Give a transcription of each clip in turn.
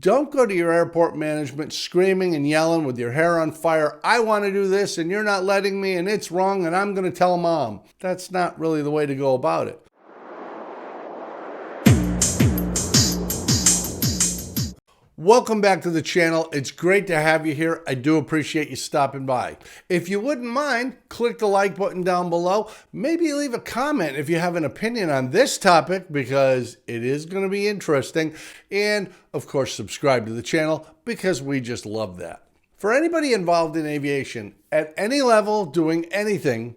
Don't go to your airport management screaming and yelling with your hair on fire, I want to do this and you're not letting me and it's wrong and I'm going to tell mom. That's not really the way to go about it. Welcome back to the channel. It's great to have you here. I do appreciate you stopping by. If you wouldn't mind, click the like button down below. Maybe leave a comment if you have an opinion on this topic, because it is going to be interesting. And of course, subscribe to the channel because we just love that. For anybody involved in aviation at any level doing anything,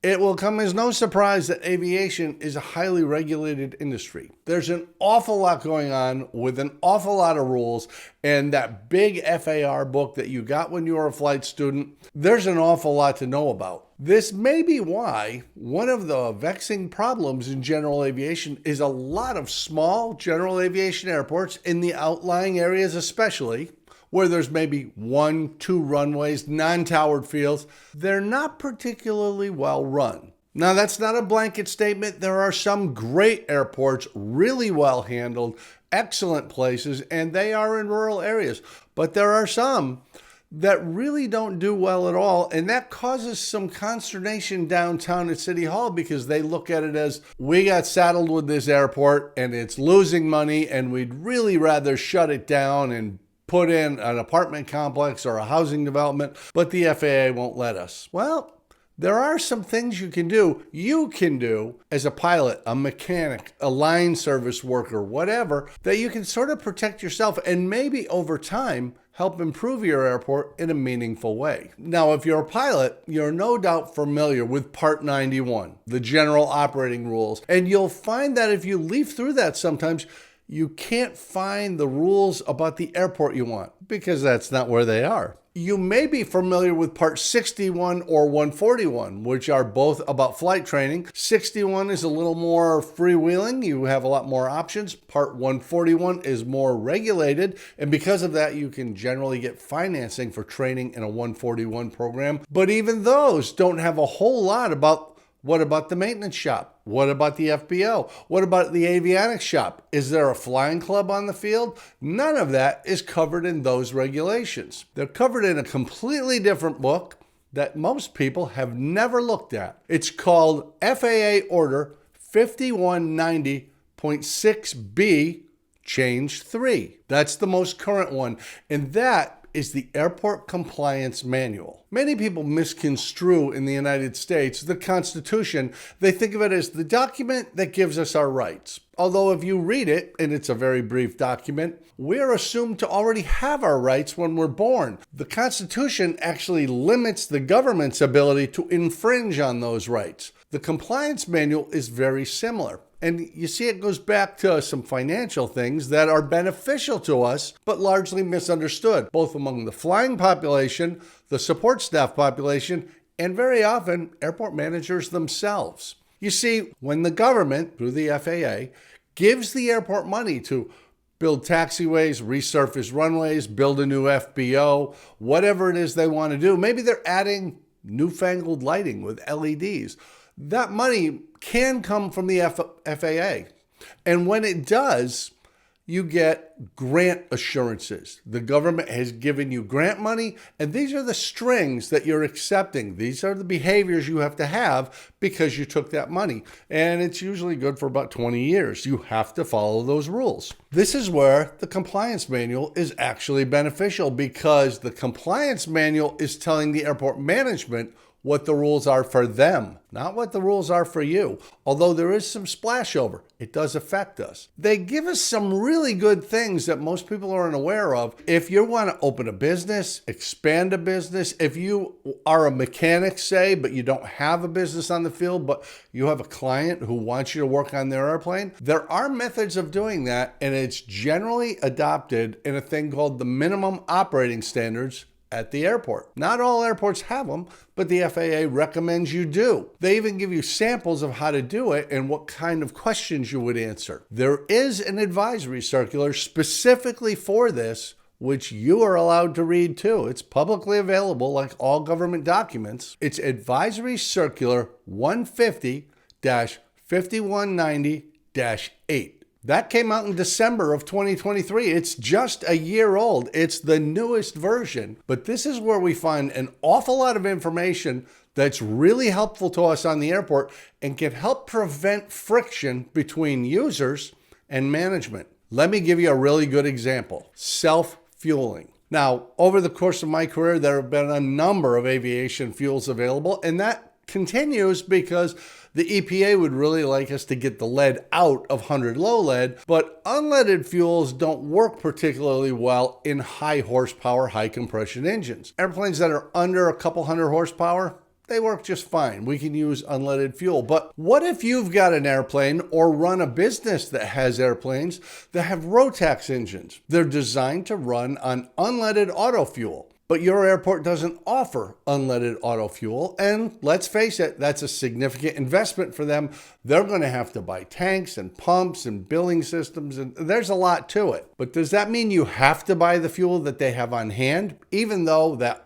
it will come as no surprise that aviation is a highly regulated industry. There's an awful lot going on with an awful lot of rules, and that big FAR book that you got when you were a flight student, there's an awful lot to know about. This may be why one of the vexing problems in general aviation is a lot of small general aviation airports in the outlying areas especially, where there's maybe 1-2 runways, non-towered fields. They're not particularly well run. Now, that's not a blanket statement. There are some great airports, really well handled, excellent places, and they are in rural areas. But there are some that really don't do well at all, and that causes some consternation downtown at City Hall, because they look at it as, we got saddled with this airport and it's losing money and we'd really rather shut it down and put in an apartment complex or a housing development, but the FAA won't let us. Well, there are some things you can do as a pilot, a mechanic, a line service worker, whatever, that you can sort of protect yourself and maybe over time help improve your airport in a meaningful way. Now, if you're a pilot, you're no doubt familiar with Part 91, the general operating rules, and you'll find that if you leaf through that sometimes, you can't find the rules about the airport you want, because that's not where they are. You may be familiar with Part 61 or 141, which are both about flight training. 61 is a little more freewheeling. You have a lot more options. Part 141 is more regulated, and because of that, you can generally get financing for training in a 141 program. But even those don't have a whole lot about what about the maintenance shop? What about the FBO? What about the avionics shop? Is there a flying club on the field? None of that is covered in those regulations. They're covered in a completely different book that most people have never looked at. It's called FAA Order 5190.6B, Change 3. That's the most current one, and that is the Airport Compliance Manual. Many people misconstrue in the United States the Constitution. They think of it as the document that gives us our rights. Although if you read it, and it's a very brief document, we're assumed to already have our rights when we're born. The Constitution actually limits the government's ability to infringe on those rights. The Compliance Manual is very similar. And you see, it goes back to some financial things that are beneficial to us, but largely misunderstood, both among the flying population, the support staff population, and very often airport managers themselves. You see, when the government, through the FAA, gives the airport money to build taxiways, resurface runways, build a new FBO, whatever it is they want to do, maybe they're adding newfangled lighting with LEDs. That money can come from the FAA. And when it does, you get grant assurances. The government has given you grant money, and these are the strings that you're accepting. These are the behaviors you have to have because you took that money. And it's usually good for about 20 years. You have to follow those rules. This is where the compliance manual is actually beneficial, because the compliance manual is telling the airport management what the rules are for them, not what the rules are for you. Although there is some splashover, it does affect us. They give us some really good things that most people aren't aware of. If you want to open a business, expand a business, if you are a mechanic, say, but you don't have a business on the field, but you have a client who wants you to work on their airplane, there are methods of doing that, and it's generally adopted in a thing called the minimum operating standards at the airport. Not all airports have them, but the FAA recommends you do. They even give you samples of how to do it and what kind of questions you would answer. There is an advisory circular specifically for this, which you are allowed to read too. It's publicly available like all government documents. It's Advisory Circular 150-5190-8. That came out in December of 2023. It's just a year old. It's the newest version. But this is where we find an awful lot of information that's really helpful to us on the airport and can help prevent friction between users and management. Let me give you a really good example. Self-fueling. Now, over the course of my career, there have been a number of aviation fuels available, and that continues because the EPA would really like us to get the lead out of 100 low lead, but unleaded fuels don't work particularly well in high horsepower, high compression engines. Airplanes that are under a couple hundred horsepower, they work just fine. We can use unleaded fuel. But what if you've got an airplane or run a business that has airplanes that have Rotax engines? They're designed to run on unleaded auto fuel. But your airport doesn't offer unleaded auto fuel. And let's face it, that's a significant investment for them. They're going to have to buy tanks and pumps and billing systems. And there's a lot to it. But does that mean you have to buy the fuel that they have on hand, even though that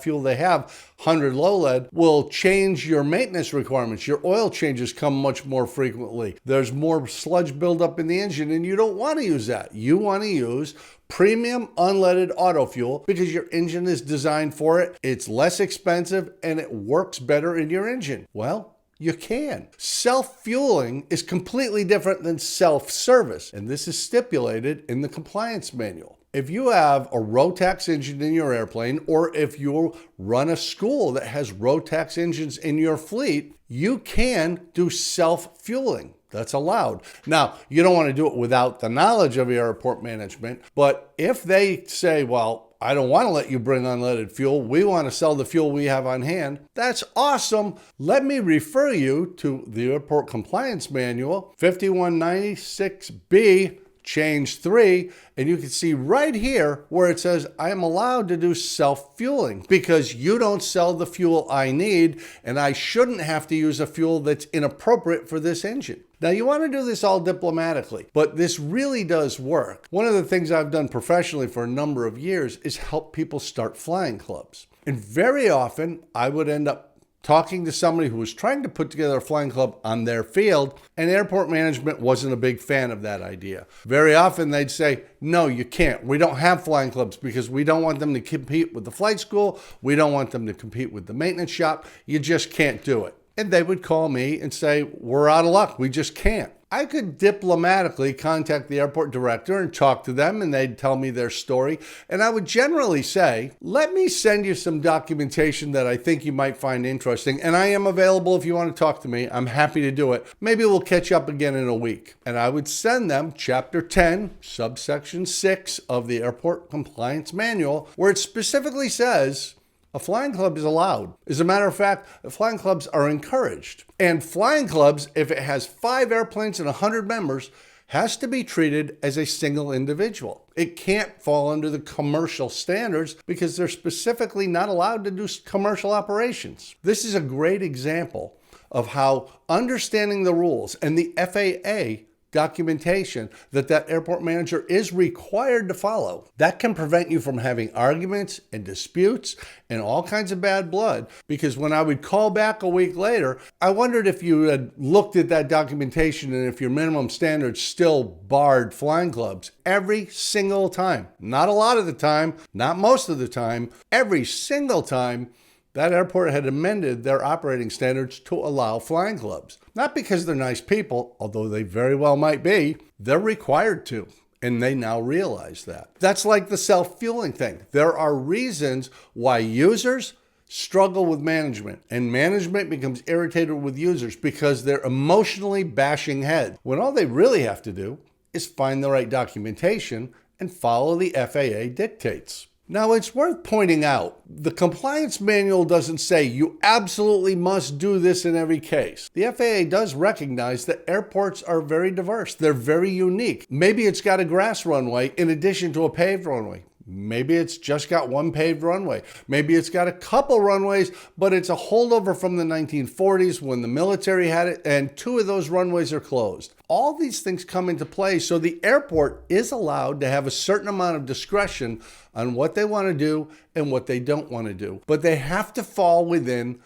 fuel they have, 100 low lead, will change your maintenance requirements? Your oil changes come much more frequently. There's more sludge buildup in the engine, and you don't want to use that. You want to use premium unleaded auto fuel because your engine is designed for it. It's less expensive and it works better in your engine. Well, you can. Self-fueling is completely different than self-service, and this is stipulated in the compliance manual. If you have a Rotax engine in your airplane, or if you run a school that has Rotax engines in your fleet, you can do self-fueling. That's allowed. Now, you don't want to do it without the knowledge of your airport management, but if they say, well, I don't want to let you bring unleaded fuel, we want to sell the fuel we have on hand, that's awesome. Let me refer you to the Airport Compliance Manual, 5196B, Change 3, and you can see right here where it says I am allowed to do self-fueling because you don't sell the fuel I need, and I shouldn't have to use a fuel that's inappropriate for this engine. Now, you want to do this all diplomatically, but this really does work. One of the things I've done professionally for a number of years is help people start flying clubs. And very often I would end up talking to somebody who was trying to put together a flying club on their field, and airport management wasn't a big fan of that idea. Very often they'd say, no, you can't. We don't have flying clubs because we don't want them to compete with the flight school. We don't want them to compete with the maintenance shop. You just can't do it. And they would call me and say, we're out of luck. We just can't. I could diplomatically contact the airport director and talk to them, and they'd tell me their story. And I would generally say, let me send you some documentation that I think you might find interesting. And I am available if you want to talk to me. I'm happy to do it. Maybe we'll catch up again in a week. And I would send them Chapter 10, Subsection 6 of the Airport Compliance Manual, where it specifically says a flying club is allowed. As a matter of fact, flying clubs are encouraged. And flying clubs, if it has 5 airplanes and 100 members, has to be treated as a single individual. It can't fall under the commercial standards because they're specifically not allowed to do commercial operations. This is a great example of how understanding the rules and the FAA documentation that airport manager is required to follow, that can prevent you from having arguments and disputes and all kinds of bad blood. Because when I would call back a week later, I wondered if you had looked at that documentation and if your minimum standards still barred flying clubs. Every single time, not a lot of the time, not most of the time, every single time, that airport had amended their operating standards to allow flying clubs. Not because they're nice people, although they very well might be, they're required to. And they now realize that. That's like the self-fueling thing. There are reasons why users struggle with management, and management becomes irritated with users because they're emotionally bashing heads, when all they really have to do is find the right documentation and follow the FAA dictates. Now, it's worth pointing out, the compliance manual doesn't say you absolutely must do this in every case. The FAA does recognize that airports are very diverse. They're very unique. Maybe it's got a grass runway in addition to a paved runway. Maybe it's just got one paved runway. Maybe it's got a couple runways, but it's a holdover from the 1940s when the military had it, and 2 of those runways are closed. All these things come into play, so the airport is allowed to have a certain amount of discretion on what they want to do and what they don't want to do. But they have to fall within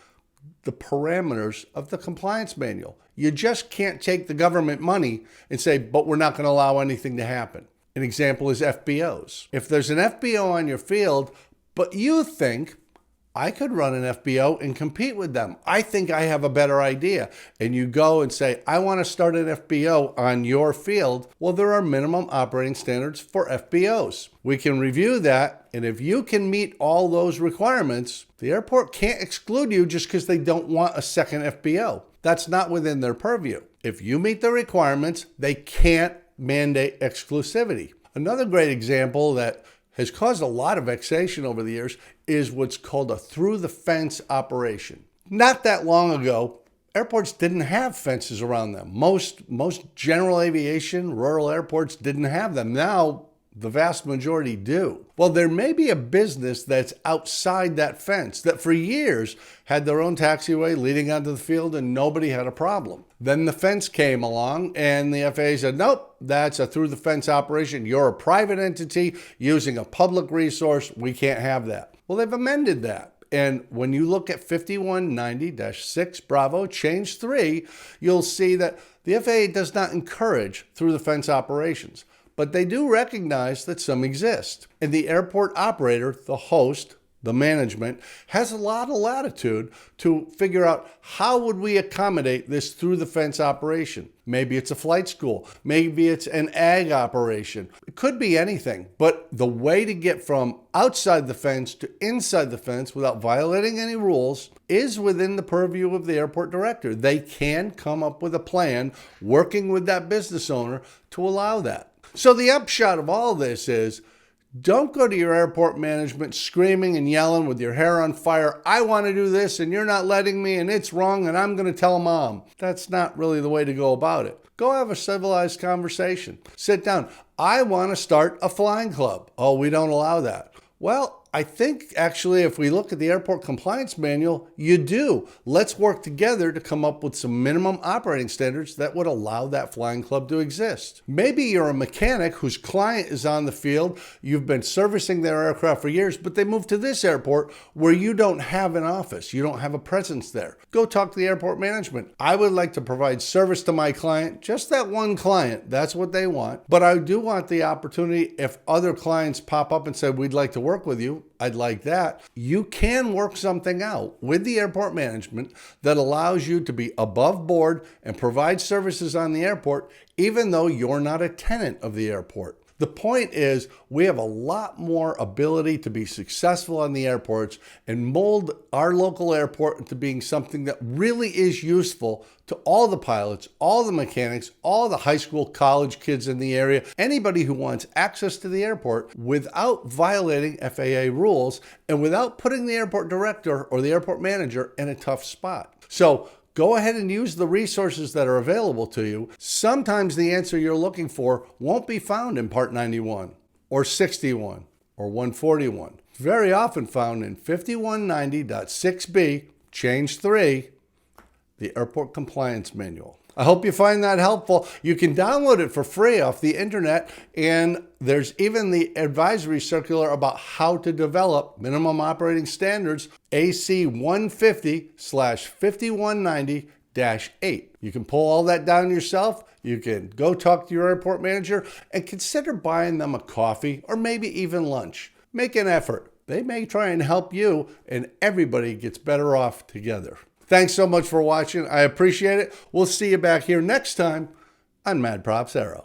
the parameters of the compliance manual. You just can't take the government money and say, but we're not going to allow anything to happen. An example is FBOs. If there's an FBO on your field, but you think, I could run an FBO and compete with them. I think I have a better idea. And you go and say, I want to start an FBO on your field. Well, there are minimum operating standards for FBOs. We can review that. And if you can meet all those requirements, the airport can't exclude you just because they don't want a second FBO. That's not within their purview. If you meet the requirements, they can't mandate exclusivity. Another great example that has caused a lot of vexation over the years is what's called a through-the-fence operation. Not that long ago, airports didn't have fences around them. Most general aviation, rural airports didn't have them. Now, the vast majority do. Well, there may be a business that's outside that fence that for years had their own taxiway leading onto the field and nobody had a problem. Then the fence came along and the FAA said, nope, that's a through-the-fence operation. You're a private entity using a public resource. We can't have that. Well, they've amended that. And when you look at 5190-6 Bravo, change 3, you'll see that the FAA does not encourage through-the-fence operations. But they do recognize that some exist. And the airport operator, the host, the management, has a lot of latitude to figure out how would we accommodate this through-the-fence operation. Maybe it's a flight school. Maybe it's an ag operation. It could be anything. But the way to get from outside the fence to inside the fence without violating any rules is within the purview of the airport director. They can come up with a plan working with that business owner to allow that. So the upshot of all this is, don't go to your airport management screaming and yelling with your hair on fire, I want to do this and you're not letting me and it's wrong and I'm going to tell mom. That's not really the way to go about it. Go have a civilized conversation. Sit down. I want to start a flying club. Oh, we don't allow that. Well, I think actually if we look at the airport compliance manual, you do. Let's work together to come up with some minimum operating standards that would allow that flying club to exist. Maybe you're a mechanic whose client is on the field. You've been servicing their aircraft for years, but they moved to this airport where you don't have an office. You don't have a presence there. Go talk to the airport management. I would like to provide service to my client, just that one client. That's what they want. But I do want the opportunity if other clients pop up and say, we'd like to work with you, I'd like that. You can work something out with the airport management that allows you to be above board and provide services on the airport, even though you're not a tenant of the airport. The point is, we have a lot more ability to be successful on the airports and mold our local airport into being something that really is useful to all the pilots, all the mechanics, all the high school, college kids in the area, anybody who wants access to the airport without violating FAA rules and without putting the airport director or the airport manager in a tough spot. So go ahead and use the resources that are available to you. Sometimes the answer you're looking for won't be found in Part 91 or 61 or 141. It's very often found in 5190.6b, change 3, the Airport Compliance Manual. I hope you find that helpful. You can download it for free off the internet, and there's even the advisory circular about how to develop minimum operating standards, AC 150/5190-8. You can pull all that down yourself. You can go talk to your airport manager and consider buying them a coffee or maybe even lunch. Make an effort. They may try and help you, and everybody gets better off together. Thanks so much for watching. I appreciate it. We'll see you back here next time on MadPropsAero.